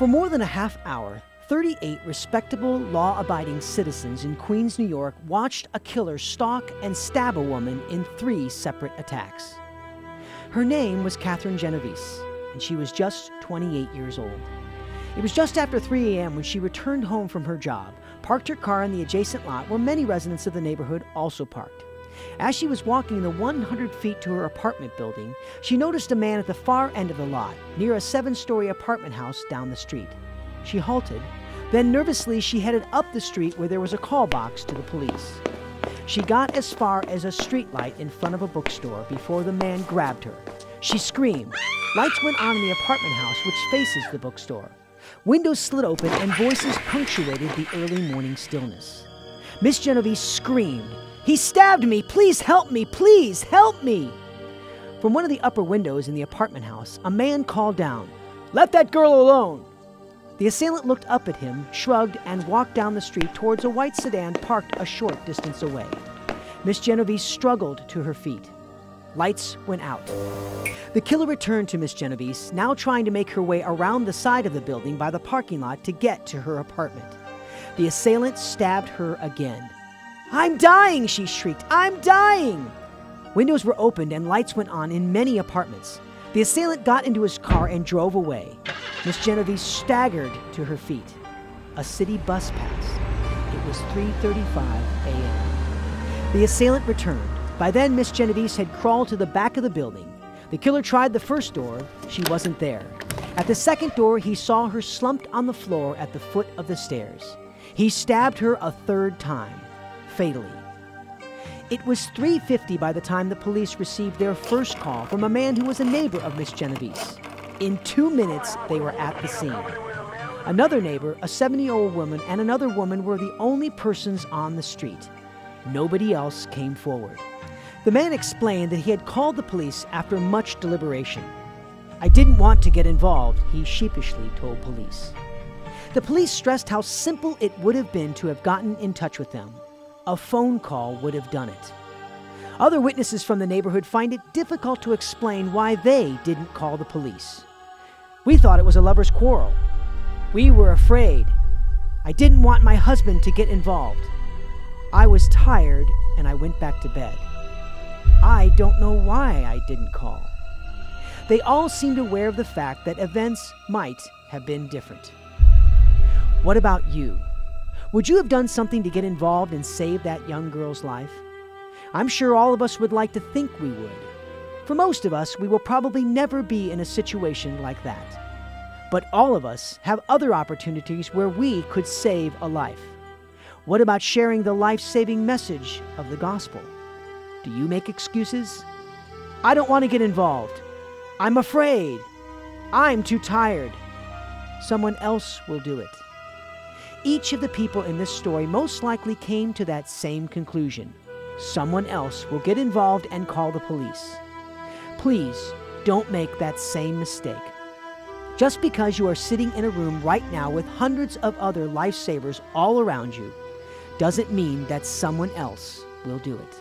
For more than a half hour, 38 respectable, law-abiding citizens in Queens, New York watched a killer stalk and stab a woman in 3 separate attacks. Her name was Catherine Genovese, and she was just 28 years old. It was just after 3 a.m. when she returned home from her job, parked her car in the adjacent lot where many residents of the neighborhood also parked. As she was walking the 100 feet to her apartment building, she noticed a man at the far end of the lot, near a 7-story apartment house down the street. She halted, then nervously she headed up the street where there was a call box to the police. She got as far as a streetlight in front of a bookstore before the man grabbed her. She screamed. Lights went on in the apartment house which faces the bookstore. Windows slid open and voices punctuated the early morning stillness. Miss Genovese screamed, "He stabbed me! Please help me! Please help me!" From one of the upper windows in the apartment house, a man called down, "Let that girl alone!" The assailant looked up at him, shrugged, and walked down the street towards a white sedan parked a short distance away. Miss Genovese struggled to her feet. Lights went out. The killer returned to Miss Genovese, now trying to make her way around the side of the building by the parking lot to get to her apartment. The assailant stabbed her again. "I'm dying!" she shrieked. "I'm dying!" Windows were opened and lights went on in many apartments. The assailant got into his car and drove away. Miss Genovese staggered to her feet. A city bus passed. It was 3:35 a.m. The assailant returned. By then, Miss Genovese had crawled to the back of the building. The killer tried the first door. She wasn't there. At the second door, he saw her slumped on the floor at the foot of the stairs. He stabbed her a 3rd time, fatally. It was 3:50 by the time the police received their first call from a man who was a neighbor of Miss Genovese. In 2 minutes, they were at the scene. Another neighbor, a 70-year-old woman, and another woman were the only persons on the street. Nobody else came forward. The man explained that he had called the police after much deliberation. "I didn't want to get involved," he sheepishly told police. The police stressed how simple it would have been to have gotten in touch with them. A phone call would have done it. Other witnesses from the neighborhood find it difficult to explain why they didn't call the police. "We thought it was a lover's quarrel. We were afraid. I didn't want my husband to get involved. I was tired and I went back to bed. I don't know why I didn't call." They all seemed aware of the fact that events might have been different. What about you? Would you have done something to get involved and save that young girl's life? I'm sure all of us would like to think we would. For most of us, we will probably never be in a situation like that. But all of us have other opportunities where we could save a life. What about sharing the life-saving message of the gospel? Do you make excuses? "I don't want to get involved. I'm afraid. I'm too tired." Someone else will do it. Each of the people in this story most likely came to that same conclusion. Someone else will get involved and call the police. Please don't make that same mistake. Just because you are sitting in a room right now with hundreds of other lifesavers all around you doesn't mean that someone else will do it.